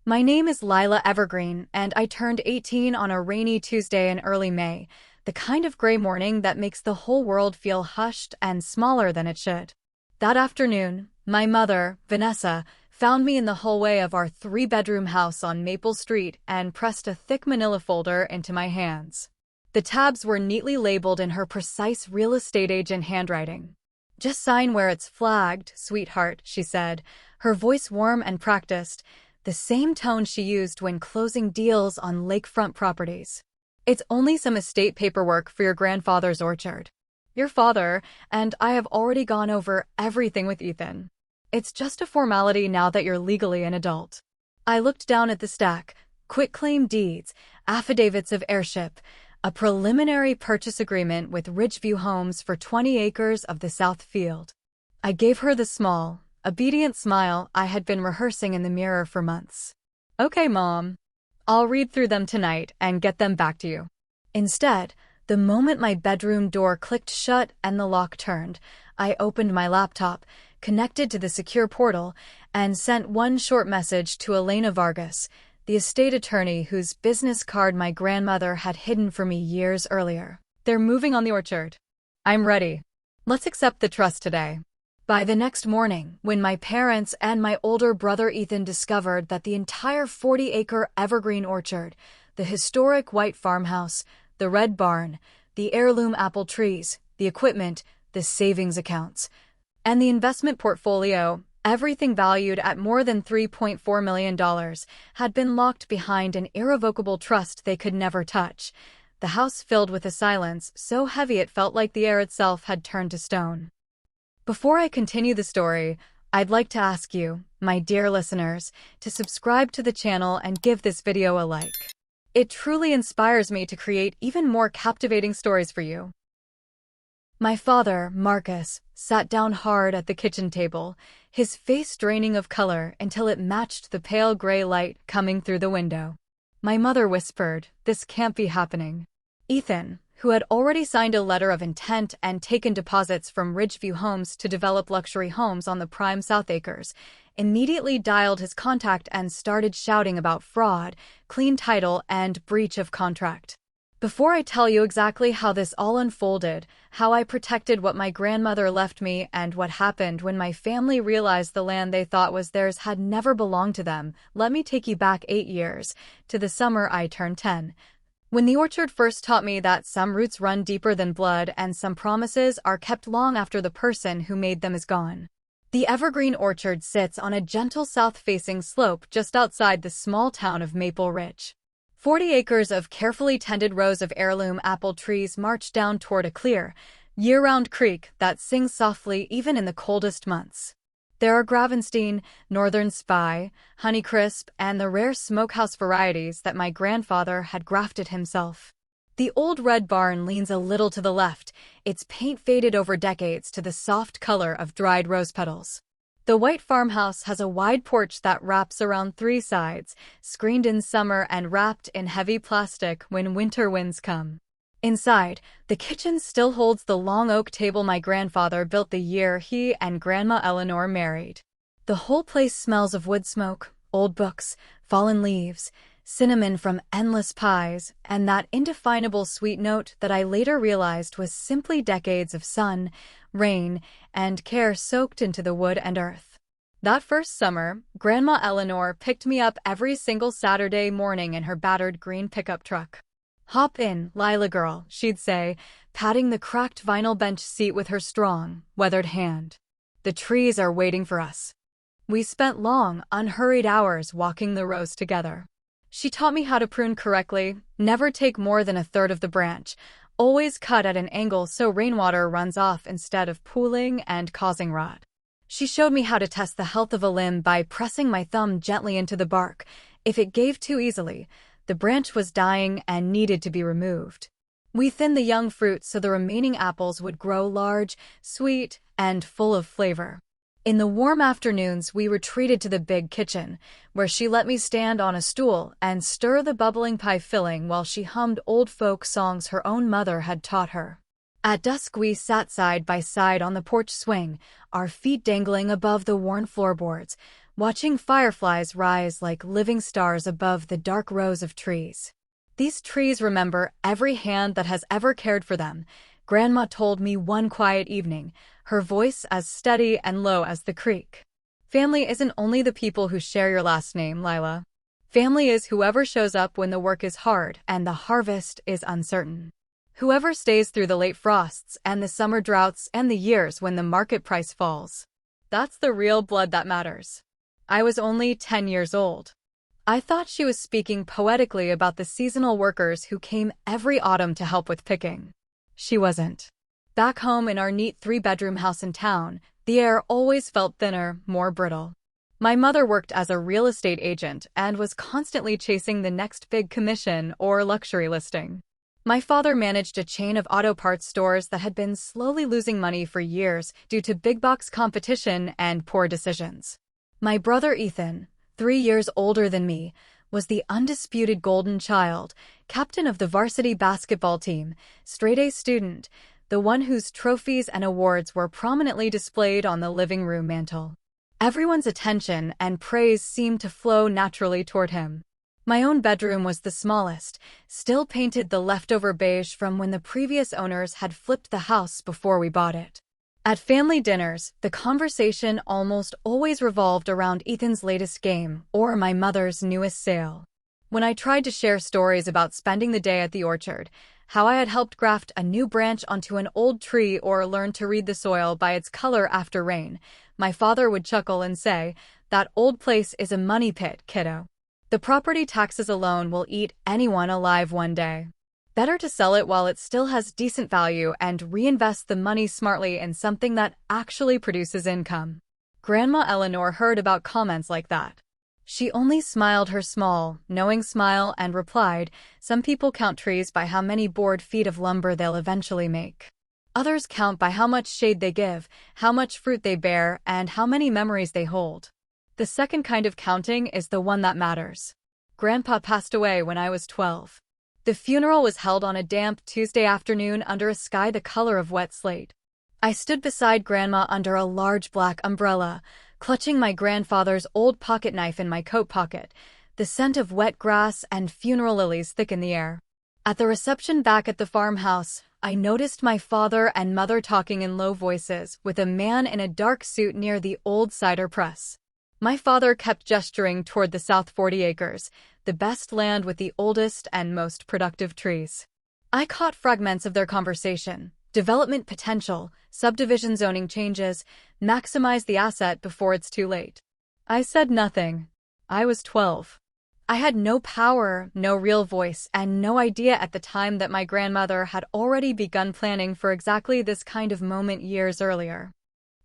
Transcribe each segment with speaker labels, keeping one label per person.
Speaker 1: My name is Lila Evergreen, and I turned 18 on a rainy Tuesday in early May, the kind of gray morning that makes the whole world feel hushed and smaller than it should. That afternoon, my mother, Vanessa, found me in the hallway of our three-bedroom house on Maple Street and pressed a thick manila folder into my hands. The tabs were neatly labeled in her precise real estate agent handwriting. "Just sign where it's flagged, sweetheart," she said, her voice warm and practiced, the same tone she used when closing deals on lakefront properties. "It's only some estate paperwork for your grandfather's orchard. Your father and I have already gone over everything with Ethan. It's just a formality now that you're legally an adult." I looked down at the stack: quitclaim deeds, affidavits of heirship, a preliminary purchase agreement with Ridgeview Homes for 20 acres of the South Field. I gave her the small, obedient smile I had been rehearsing in the mirror for months. "Okay, Mom. I'll read through them tonight and get them back to you." Instead, the moment my bedroom door clicked shut and the lock turned, I opened my laptop, connected to the secure portal, and sent one short message to Elena Vargas, the estate attorney whose business card my grandmother had hidden for me years earlier. "They're moving on the orchard. I'm ready. Let's accept the trust today." By the next morning, when my parents and my older brother Ethan discovered that the entire 40-acre evergreen orchard, the historic white farmhouse, the red barn, the heirloom apple trees, the equipment, the savings accounts, and the investment portfolio, everything valued at more than $3.4 million, had been locked behind an irrevocable trust they could never touch, the house filled with a silence so heavy it felt like the air itself had turned to stone. Before I continue the story, I'd like to ask you, my dear listeners, to subscribe to the channel and give this video a like. It truly inspires me to create even more captivating stories for you. My father, Marcus, sat down hard at the kitchen table, his face draining of color until it matched the pale gray light coming through the window. My mother whispered, "This can't be happening." Ethan, who had already signed a letter of intent and taken deposits from Ridgeview Homes to develop luxury homes on the prime South Acres, immediately dialed his contact and started shouting about fraud, clean title, and breach of contract. Before I tell you exactly how this all unfolded, how I protected what my grandmother left me, and what happened when my family realized the land they thought was theirs had never belonged to them, let me take you back 8 years, to the summer I turned 10. When the orchard first taught me that some roots run deeper than blood and some promises are kept long after the person who made them is gone. The evergreen orchard sits on a gentle south-facing slope just outside the small town of Maple Ridge. 40 acres of carefully tended rows of heirloom apple trees march down toward a clear, year-round creek that sings softly even in the coldest months. There are Gravenstein, Northern Spy, Honeycrisp, and the rare smokehouse varieties that my grandfather had grafted himself. The old red barn leans a little to the left, its paint faded over decades to the soft color of dried rose petals. The white farmhouse has a wide porch that wraps around 3 sides, screened in summer and wrapped in heavy plastic when winter winds come. Inside, the kitchen still holds the long oak table my grandfather built the year he and Grandma Eleanor married. The whole place smells of wood smoke, old books, fallen leaves, cinnamon from endless pies, and that indefinable sweet note that I later realized was simply decades of sun, rain, and care soaked into the wood and earth. That first summer, Grandma Eleanor picked me up every single Saturday morning in her battered green pickup truck. "Hop in, Lila girl," she'd say, patting the cracked vinyl bench seat with her strong, weathered hand. "The trees are waiting for us." We spent long, unhurried hours walking the rows together. She taught me how to prune correctly, never take more than a third of the branch, always cut at an angle so rainwater runs off instead of pooling and causing rot. She showed me how to test the health of a limb by pressing my thumb gently into the bark. If it gave too easily, the branch was dying and needed to be removed. We thinned the young fruit so the remaining apples would grow large, sweet, and full of flavor. In the warm afternoons, we retreated to the big kitchen, where she let me stand on a stool and stir the bubbling pie filling while she hummed old folk songs her own mother had taught her. At dusk we sat side by side on the porch swing, our feet dangling above the worn floorboards, watching fireflies rise like living stars above the dark rows of trees. These trees remember every hand that has ever cared for them, Grandma told me one quiet evening, her voice as steady and low as the creek. Family isn't only the people who share your last name, Lila. Family is whoever shows up when the work is hard and the harvest is uncertain. Whoever stays through the late frosts and the summer droughts and the years when the market price falls. That's the real blood that matters. I was only 10 years old. I thought she was speaking poetically about the seasonal workers who came every autumn to help with picking. She wasn't. Back home in our neat 3-bedroom house in town, the air always felt thinner, more brittle. My mother worked as a real estate agent and was constantly chasing the next big commission or luxury listing. My father managed a chain of auto parts stores that had been slowly losing money for years due to big-box competition and poor decisions. My brother Ethan, 3 years older than me, was the undisputed golden child, captain of the varsity basketball team, straight-A student, the one whose trophies and awards were prominently displayed on the living room mantel. Everyone's attention and praise seemed to flow naturally toward him. My own bedroom was the smallest, still painted the leftover beige from when the previous owners had flipped the house before we bought it. At family dinners, the conversation almost always revolved around Ethan's latest game or my mother's newest sale. When I tried to share stories about spending the day at the orchard, how I had helped graft a new branch onto an old tree or learned to read the soil by its color after rain, my father would chuckle and say, "That old place is a money pit, kiddo. The property taxes alone will eat anyone alive one day. Better to sell it while it still has decent value and reinvest the money smartly in something that actually produces income." Grandma Eleanor heard about comments like that. She only smiled her small, knowing smile and replied, "Some people count trees by how many board feet of lumber they'll eventually make. Others count by how much shade they give, how much fruit they bear, and how many memories they hold. The second kind of counting is the one that matters." Grandpa passed away when I was 12. The funeral was held on a damp Tuesday afternoon under a sky the color of wet slate. I stood beside Grandma under a large black umbrella, clutching my grandfather's old pocket knife in my coat pocket, the scent of wet grass and funeral lilies thick in the air. At the reception back at the farmhouse, I noticed my father and mother talking in low voices with a man in a dark suit near the old cider press. My father kept gesturing toward the South 40 acres, the best land with the oldest and most productive trees. I caught fragments of their conversation: development potential, subdivision zoning changes, maximize the asset before it's too late. I said nothing. I was 12. I had no power, no real voice, and no idea at the time that my grandmother had already begun planning for exactly this kind of moment years earlier.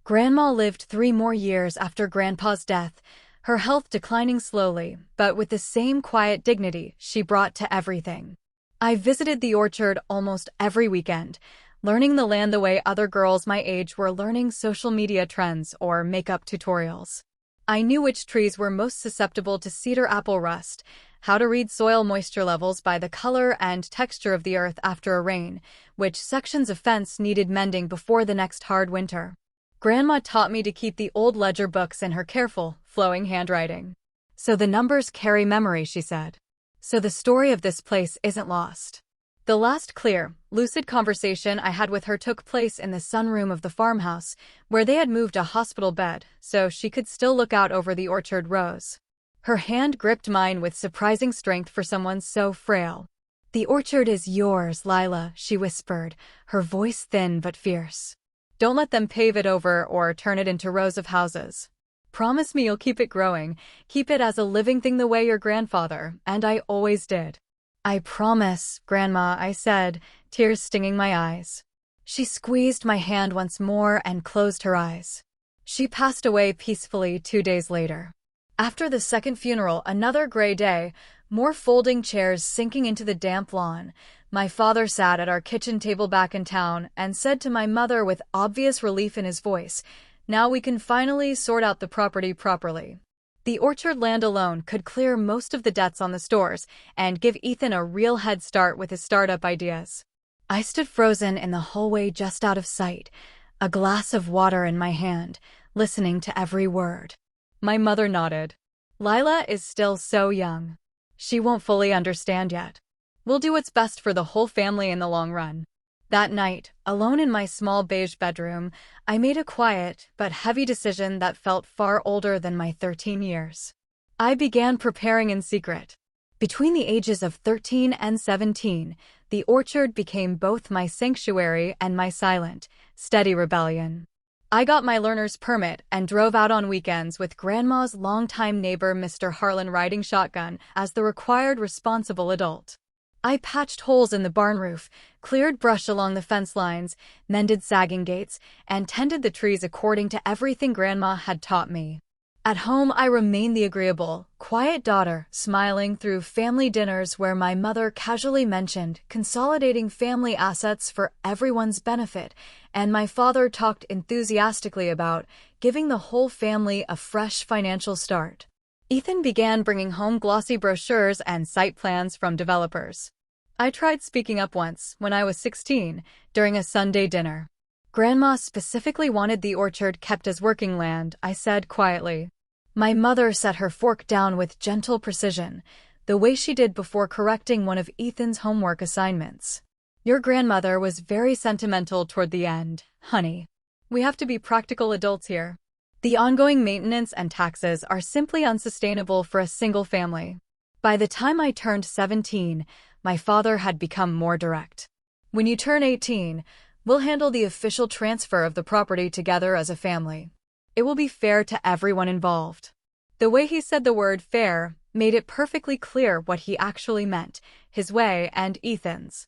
Speaker 1: Grandma lived 3 more years after Grandpa's death, her health declining slowly, but with the same quiet dignity she brought to everything. I visited the orchard almost every weekend, learning the land the way other girls my age were learning social media trends or makeup tutorials. I knew which trees were most susceptible to cedar apple rust, how to read soil moisture levels by the color and texture of the earth after a rain, which sections of fence needed mending before the next hard winter. Grandma taught me to keep the old ledger books in her careful, flowing handwriting. "So the numbers carry memory," she said. "So the story of this place isn't lost." The last clear, lucid conversation I had with her took place in the sunroom of the farmhouse, where they had moved a hospital bed so she could still look out over the orchard rows. Her hand gripped mine with surprising strength for someone so frail. "The orchard is yours, Lila," she whispered, her voice thin but fierce. "Don't let them pave it over or turn it into rows of houses. Promise me you'll keep it growing, keep it as a living thing the way your grandfather, and I always did." "I promise, Grandma," I said, tears stinging my eyes. She squeezed my hand once more and closed her eyes. She passed away peacefully 2 days later. After the second funeral, another gray day, more folding chairs sinking into the damp lawn, my father sat at our kitchen table back in town and said to my mother with obvious relief in his voice, "Now we can finally sort out the property properly." The orchard land alone could clear most of the debts on the stores and give Ethan a real head start with his startup ideas. I stood frozen in the hallway just out of sight, a glass of water in my hand, listening to every word. My mother nodded. Lila is still so young. She won't fully understand yet. We'll do what's best for the whole family in the long run. That night, alone in my small beige bedroom, I made a quiet but heavy decision that felt far older than my 13 years. I began preparing in secret. Between the ages of 13 and 17, the orchard became both my sanctuary and my silent, steady rebellion. I got my learner's permit and drove out on weekends with Grandma's longtime neighbor Mr. Harlan riding shotgun as the required responsible adult. I patched holes in the barn roof, cleared brush along the fence lines, mended sagging gates, and tended the trees according to everything Grandma had taught me. At home, I remained the agreeable, quiet daughter, smiling through family dinners where my mother casually mentioned consolidating family assets for everyone's benefit, and my father talked enthusiastically about giving the whole family a fresh financial start. Ethan began bringing home glossy brochures and site plans from developers. I tried speaking up once, when I was 16, during a Sunday dinner. Grandma specifically wanted the orchard kept as working land, I said quietly. My mother set her fork down with gentle precision, the way she did before correcting one of Ethan's homework assignments. Your grandmother was very sentimental toward the end, honey. We have to be practical adults here. The ongoing maintenance and taxes are simply unsustainable for a single family. By the time I turned 17, my father had become more direct. When you turn 18, we'll handle the official transfer of the property together as a family. It will be fair to everyone involved. The way he said the word fair made it perfectly clear what he actually meant, his way and Ethan's.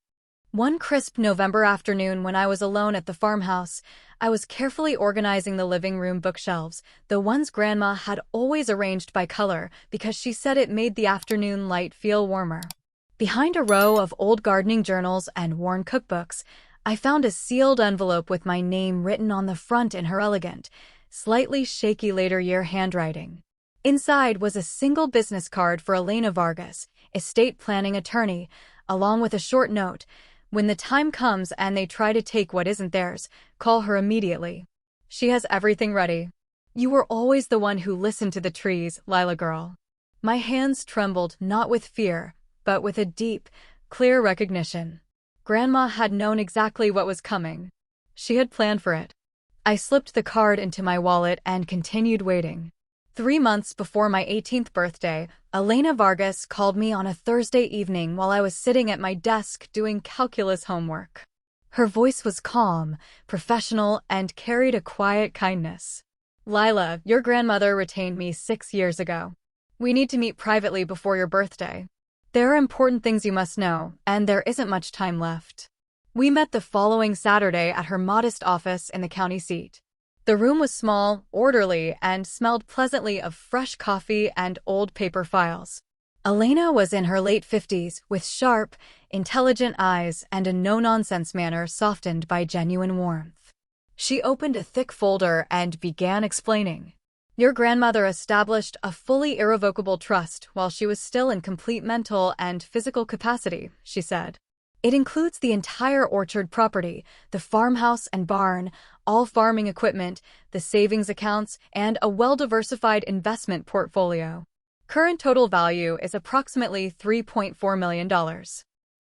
Speaker 1: One crisp November afternoon when I was alone at the farmhouse, I was carefully organizing the living room bookshelves, the ones Grandma had always arranged by color because she said it made the afternoon light feel warmer. Behind a row of old gardening journals and worn cookbooks, I found a sealed envelope with my name written on the front in her elegant, slightly shaky later-year handwriting. Inside was a single business card for Elena Vargas, estate planning attorney, along with a short note: when the time comes and they try to take what isn't theirs, call her immediately. She has everything ready. You were always the one who listened to the trees, Lila girl. My hands trembled not with fear, but with a deep, clear recognition. Grandma had known exactly what was coming. She had planned for it. I slipped the card into my wallet and continued waiting. 3 months before my 18th birthday, Elena Vargas called me on a Thursday evening while I was sitting at my desk doing calculus homework. Her voice was calm, professional, and carried a quiet kindness. Lila, your grandmother retained me 6 years ago. We need to meet privately before your birthday. There are important things you must know, and there isn't much time left. We met the following Saturday at her modest office in the county seat. The room was small, orderly, and smelled pleasantly of fresh coffee and old paper files. Elena was in her late 50s, with sharp, intelligent eyes and a no-nonsense manner softened by genuine warmth. She opened a thick folder and began explaining. Your grandmother established a fully irrevocable trust while she was still in complete mental and physical capacity, she said. It includes the entire orchard property, the farmhouse and barn, all farming equipment, the savings accounts, and a well-diversified investment portfolio. Current total value is approximately $3.4 million.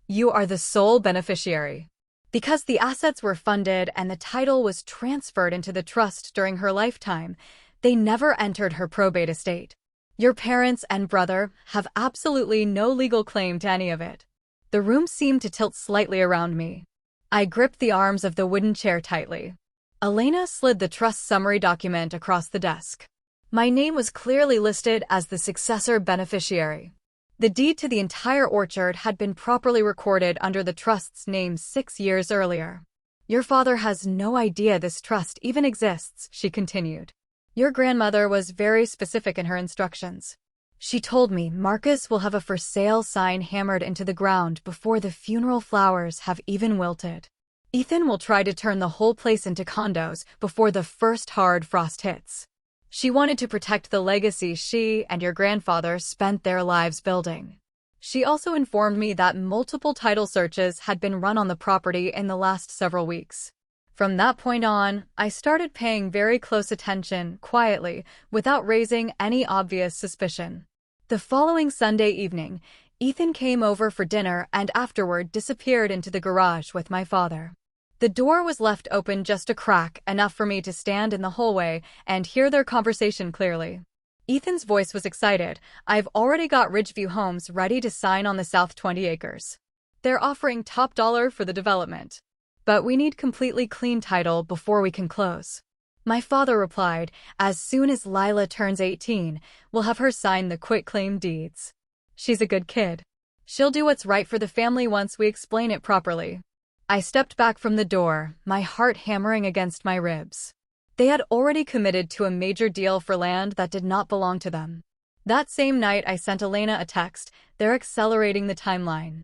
Speaker 1: You are the sole beneficiary. Because the assets were funded and the title was transferred into the trust during her lifetime, they never entered her probate estate. Your parents and brother have absolutely no legal claim to any of it. The room seemed to tilt slightly around me. I gripped the arms of the wooden chair tightly. Elena slid the trust summary document across the desk. My name was clearly listed as the successor beneficiary. The deed to the entire orchard had been properly recorded under the trust's name 6 years earlier. Your father has no idea this trust even exists, she continued. Your grandmother was very specific in her instructions. She told me Marcus will have a for sale sign hammered into the ground before the funeral flowers have even wilted. Ethan will try to turn the whole place into condos before the first hard frost hits. She wanted to protect the legacy she and your grandfather spent their lives building. She also informed me that multiple title searches had been run on the property in the last several weeks. From that point on, I started paying very close attention, quietly, without raising any obvious suspicion. The following Sunday evening, Ethan came over for dinner and afterward disappeared into the garage with my father. The door was left open just a crack, enough for me to stand in the hallway and hear their conversation clearly. Ethan's voice was excited. "I've already got Ridgeview Homes ready to sign on the south 20 acres. They're offering top dollar for the development. But we need completely clean title before we can close." My father replied, "As soon as Lila turns 18, we'll have her sign the quitclaim deeds. She's a good kid. She'll do what's right for the family once we explain it properly." I stepped back from the door, my heart hammering against my ribs. They had already committed to a major deal for land that did not belong to them. That same night, I sent Elena a text. "They're accelerating the timeline."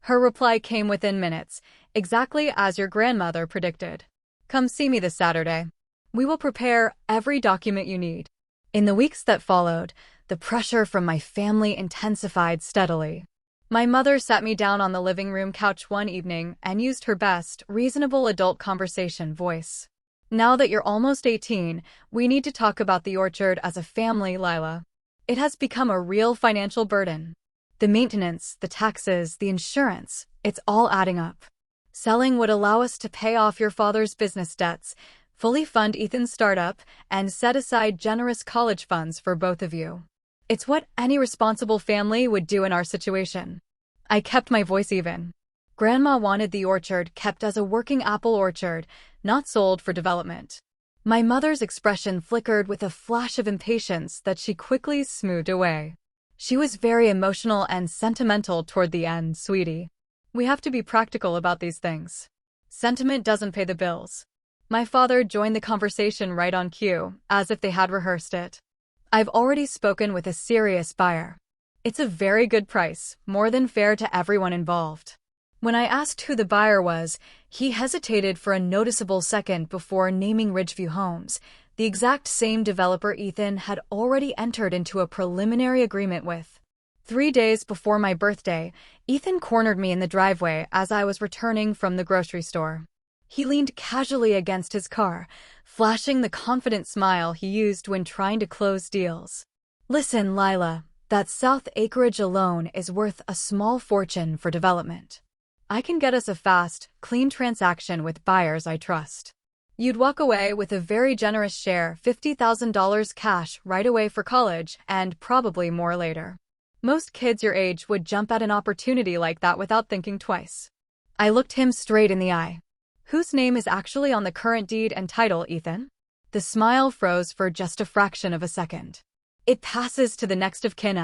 Speaker 1: Her reply came within minutes, exactly as your grandmother predicted. "Come see me this Saturday. We will prepare every document you need." In the weeks that followed, the pressure from my family intensified steadily. My mother sat me down on the living room couch one evening and used her best, reasonable adult conversation voice. "Now that you're almost 18, we need to talk about the orchard as a family, Lila. It has become a real financial burden. The maintenance, the taxes, the insurance, it's all adding up. Selling would allow us to pay off your father's business debts, fully fund Ethan's startup, and set aside generous college funds for both of you. It's what any responsible family would do in our situation." I kept my voice even. Grandma wanted the orchard kept as a working apple orchard, not sold for development. My mother's expression flickered with a flash of impatience that she quickly smoothed away. "She was very emotional and sentimental toward the end, sweetie. We have to be practical about these things. Sentiment doesn't pay the bills." My father joined the conversation right on cue, as if they had rehearsed it. "I've already spoken with a serious buyer. It's a very good price, more than fair to everyone involved." When I asked who the buyer was, he hesitated for a noticeable second before naming Ridgeview Homes, the exact same developer Ethan had already entered into a preliminary agreement with. 3 days before my birthday, Ethan cornered me in the driveway as I was returning from the grocery store. He leaned casually against his car, flashing the confident smile he used when trying to close deals. "Listen, Lila, that south acreage alone is worth a small fortune for development. I can get us a fast, clean transaction with buyers I trust. You'd walk away with a very generous share, $50,000 cash right away for college, and probably more later. Most kids your age would jump at an opportunity like that without thinking twice." I looked him straight in the eye. "Whose name is actually on the current deed and title, Ethan?" The smile froze for just a fraction of a second. "It passes to the next of kin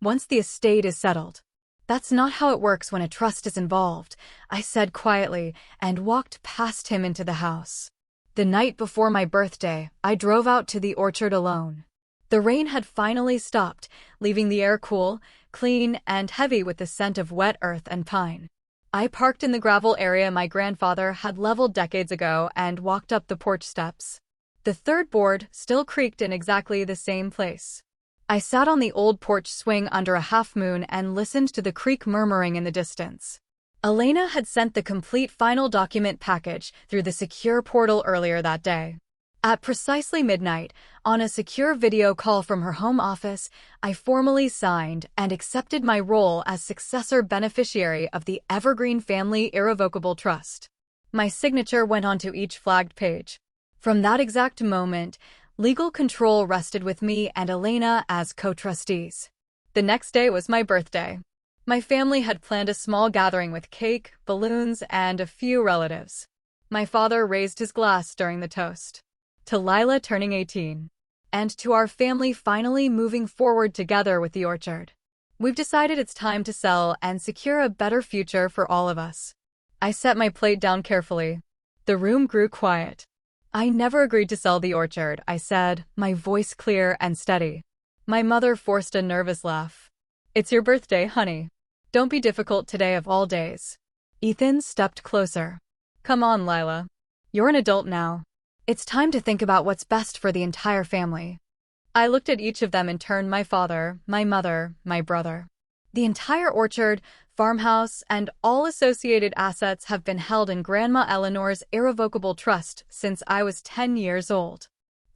Speaker 1: once the estate is settled." "That's not how it works when a trust is involved," I said quietly and walked past him into the house. The night before my birthday, I drove out to the orchard alone. The rain had finally stopped, leaving the air cool, clean, and heavy with the scent of wet earth and pine. I parked in the gravel area my grandfather had leveled decades ago and walked up the porch steps. The third board still creaked in exactly the same place. I sat on the old porch swing under a half-moon and listened to the creek murmuring in the distance. Elena had sent the complete final document package through the secure portal earlier that day. At precisely midnight, on a secure video call from her home office, I formally signed and accepted my role as successor beneficiary of the Evergreen Family Irrevocable Trust. My signature went onto each flagged page. From that exact moment, legal control rested with me and Elena as co-trustees. The next day was my birthday. My family had planned a small gathering with cake, balloons, and a few relatives. My father raised his glass during the toast. To Lila turning 18. And to our family finally moving forward together with the orchard. We've decided it's time to sell and secure a better future for all of us. I set my plate down carefully. The room grew quiet. "I never agreed to sell the orchard," I said, my voice clear and steady. My mother forced a nervous laugh. "It's your birthday, honey. Don't be difficult today of all days." Ethan stepped closer. "Come on, Lila. You're an adult now. It's time to think about what's best for the entire family." I looked at each of them in turn, my father, my mother, my brother. The entire orchard, farmhouse, and all associated assets have been held in Grandma Eleanor's irrevocable trust since I was 10 years old.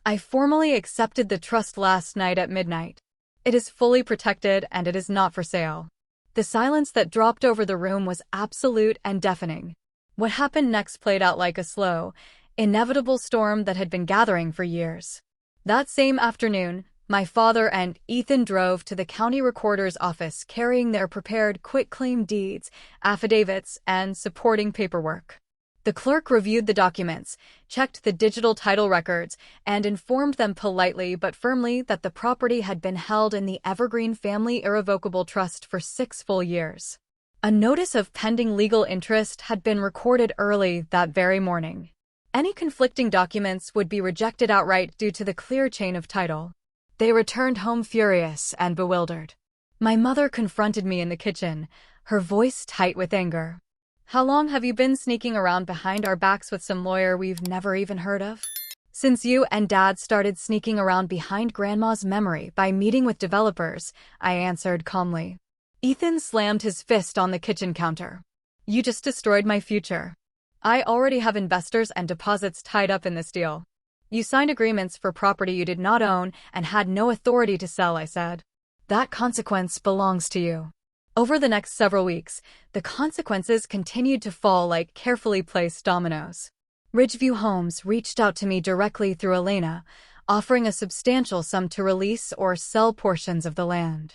Speaker 1: I formally accepted the trust last night at midnight. It is fully protected and it is not for sale. The silence that dropped over the room was absolute and deafening. What happened next played out like a slow, inevitable storm that had been gathering for years. That same afternoon, my father and Ethan drove to the county recorder's office carrying their prepared quitclaim deeds, affidavits, and supporting paperwork. The clerk reviewed the documents, checked the digital title records, and informed them politely but firmly that the property had been held in the Evergreen Family Irrevocable Trust for 6 full years. A notice of pending legal interest had been recorded early that very morning. Any conflicting documents would be rejected outright due to the clear chain of title. They returned home furious and bewildered. My mother confronted me in the kitchen, her voice tight with anger. "How long have you been sneaking around behind our backs with some lawyer we've never even heard of?" "Since you and Dad started sneaking around behind Grandma's memory by meeting with developers," I answered calmly. Ethan slammed his fist on the kitchen counter. "You just destroyed my future. I already have investors and deposits tied up in this deal. You signed agreements for property you did not own and had no authority to sell," I said. "That consequence belongs to you." Over the next several weeks, the consequences continued to fall like carefully placed dominoes. Ridgeview Homes reached out to me directly through Elena, offering a substantial sum to release or sell portions of the land.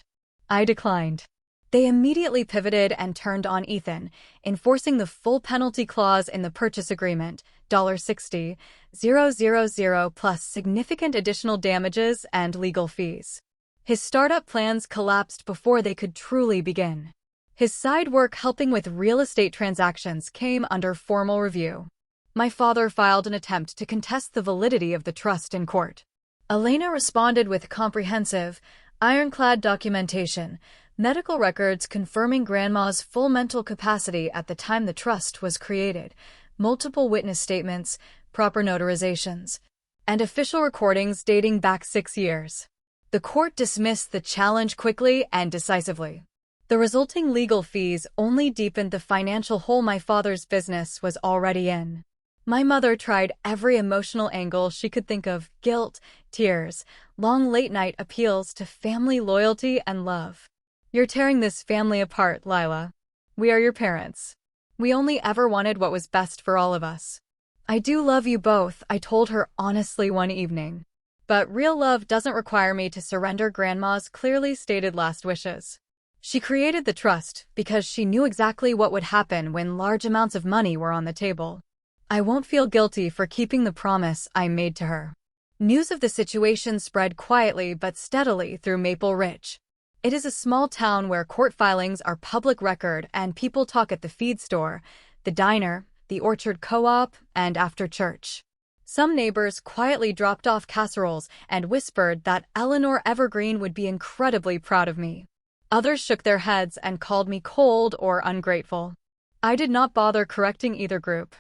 Speaker 1: I declined. They immediately pivoted and turned on Ethan, enforcing the full penalty clause in the purchase agreement, $60,000 plus significant additional damages and legal fees. His startup plans collapsed before they could truly begin. His side work helping with real estate transactions came under formal review. My father filed an attempt to contest the validity of the trust in court. Elena responded with comprehensive, ironclad documentation, medical records confirming Grandma's full mental capacity at the time the trust was created, multiple witness statements, proper notarizations, and official recordings dating back 6 years. The court dismissed the challenge quickly and decisively. The resulting legal fees only deepened the financial hole my father's business was already in. My mother tried every emotional angle she could think of: guilt, tears, long late-night appeals to family loyalty and love. "You're tearing this family apart, Lila. We are your parents. We only ever wanted what was best for all of us. I do love you both," I told her honestly one evening. "But real love doesn't require me to surrender Grandma's clearly stated last wishes. She created the trust because she knew exactly what would happen when large amounts of money were on the table. I won't feel guilty for keeping the promise I made to her." News of the situation spread quietly but steadily through Maple Ridge. It is a small town where court filings are public record and people talk at the feed store, the diner, the orchard co-op, and after church. Some neighbors quietly dropped off casseroles and whispered that Eleanor Evergreen would be incredibly proud of me. Others shook their heads and called me cold or ungrateful. I did not bother correcting either group.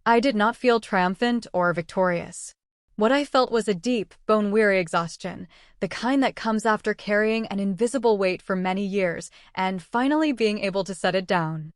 Speaker 1: I did not feel triumphant or victorious. What I felt was a deep, bone-weary exhaustion, the kind that comes after carrying an invisible weight for many years and finally being able to set it down.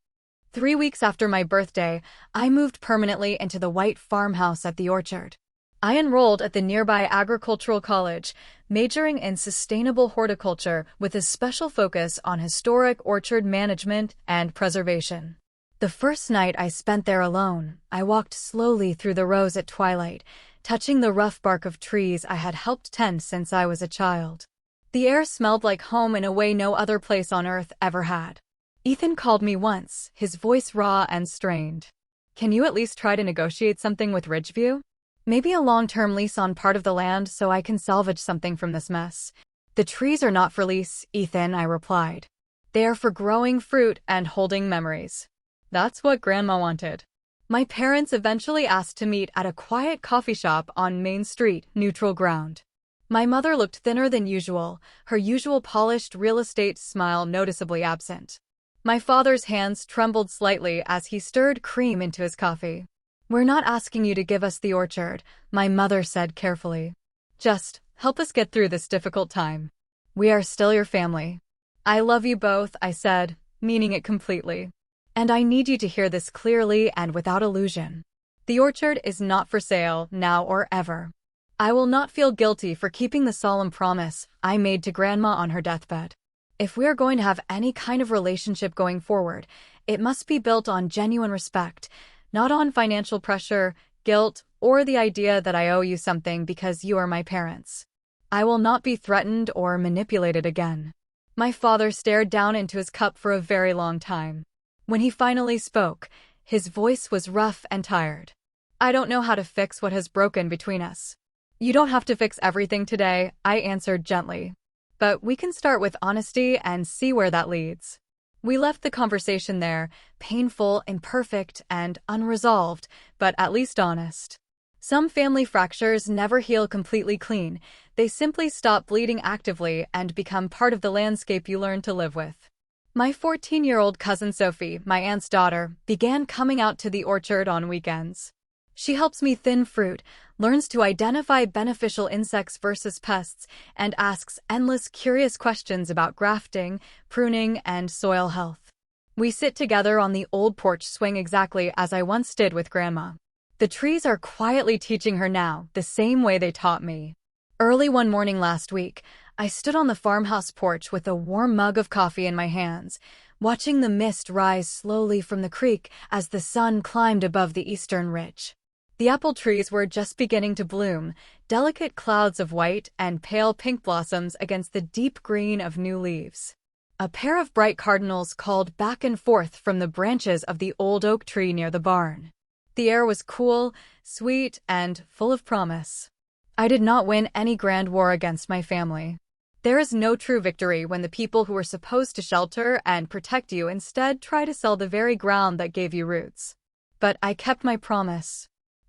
Speaker 1: 3 weeks after my birthday, I moved permanently into the white farmhouse at the orchard. I enrolled at the nearby agricultural college, majoring in sustainable horticulture with a special focus on historic orchard management and preservation. The first night I spent there alone, I walked slowly through the rows at twilight, touching the rough bark of trees I had helped tend since I was a child. The air smelled like home in a way no other place on earth ever had. Ethan called me once, his voice raw and strained. "Can you at least try to negotiate something with Ridgeview? Maybe a long-term lease on part of the land so I can salvage something from this mess." "The trees are not for lease, Ethan," I replied. "They are for growing fruit and holding memories." That's what Grandma wanted. My parents eventually asked to meet at a quiet coffee shop on Main Street, neutral ground. My mother looked thinner than usual, her usual polished real estate smile noticeably absent. My father's hands trembled slightly as he stirred cream into his coffee. "We're not asking you to give us the orchard," my mother said carefully. "Just help us get through this difficult time. We are still your family." "I love you both," I said, meaning it completely. And I need you to hear this clearly and without illusion. The orchard is not for sale, now or ever. I will not feel guilty for keeping the solemn promise I made to Grandma on her deathbed. If we are going to have any kind of relationship going forward, it must be built on genuine respect, not on financial pressure, guilt, or the idea that I owe you something because you are my parents. I will not be threatened or manipulated again. My father stared down into his cup for a very long time. When he finally spoke, his voice was rough and tired. I don't know how to fix what has broken between us. You don't have to fix everything today, I answered gently. But we can start with honesty and see where that leads. We left the conversation there, painful, imperfect, and unresolved, but at least honest. Some family fractures never heal completely clean. They simply stop bleeding actively and become part of the landscape you learn to live with. My 14-year-old cousin Sophie, my aunt's daughter, began coming out to the orchard on weekends. She helps me thin fruit, learns to identify beneficial insects versus pests, and asks endless curious questions about grafting, pruning, and soil health. We sit together on the old porch swing exactly as I once did with Grandma. The trees are quietly teaching her now, the same way they taught me. Early one morning last week, I stood on the farmhouse porch with a warm mug of coffee in my hands, watching the mist rise slowly from the creek as the sun climbed above the eastern ridge. The apple trees were just beginning to bloom, delicate clouds of white and pale pink blossoms against the deep green of new leaves. A pair of bright cardinals called back and forth from the branches of the old oak tree near the barn. The air was cool, sweet, and full of promise. I did not win any grand war against my family. There is no true victory when the people who were supposed to shelter and protect you instead try to sell the very ground that gave you roots. But I kept my promise.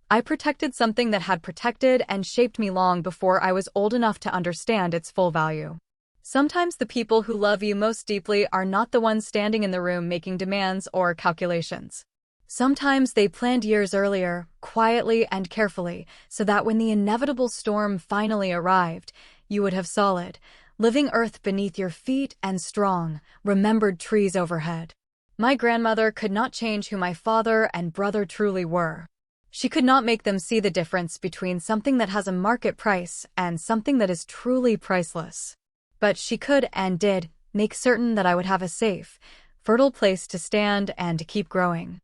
Speaker 1: I protected something that had protected and shaped me long before I was old enough to understand its full value. Sometimes the people who love you most deeply are not the ones standing in the room making demands or calculations. Sometimes they planned years earlier, quietly and carefully, so that when the inevitable storm finally arrived, you would have solid, living earth beneath your feet and strong, remembered trees overhead. My grandmother could not change who my father and brother truly were. She could not make them see the difference between something that has a market price and something that is truly priceless. But she could and did make certain that I would have a safe, fertile place to stand and keep growing.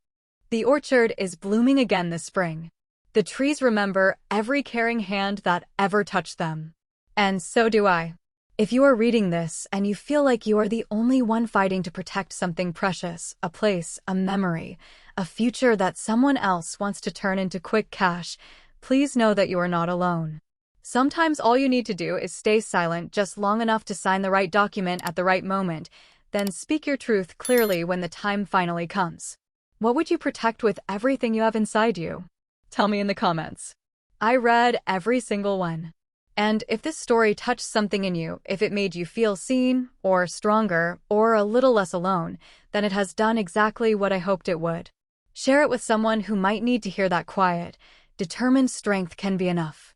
Speaker 1: The orchard is blooming again this spring. The trees remember every caring hand that ever touched them. And so do I. If you are reading this and you feel like you are the only one fighting to protect something precious, a place, a memory, a future that someone else wants to turn into quick cash, please know that you are not alone. Sometimes all you need to do is stay silent just long enough to sign the right document at the right moment, then speak your truth clearly when the time finally comes. What would you protect with everything you have inside you? Tell me in the comments. I read every single one. And if this story touched something in you, if it made you feel seen, or stronger, or a little less alone, then it has done exactly what I hoped it would. Share it with someone who might need to hear that quiet, determined strength can be enough.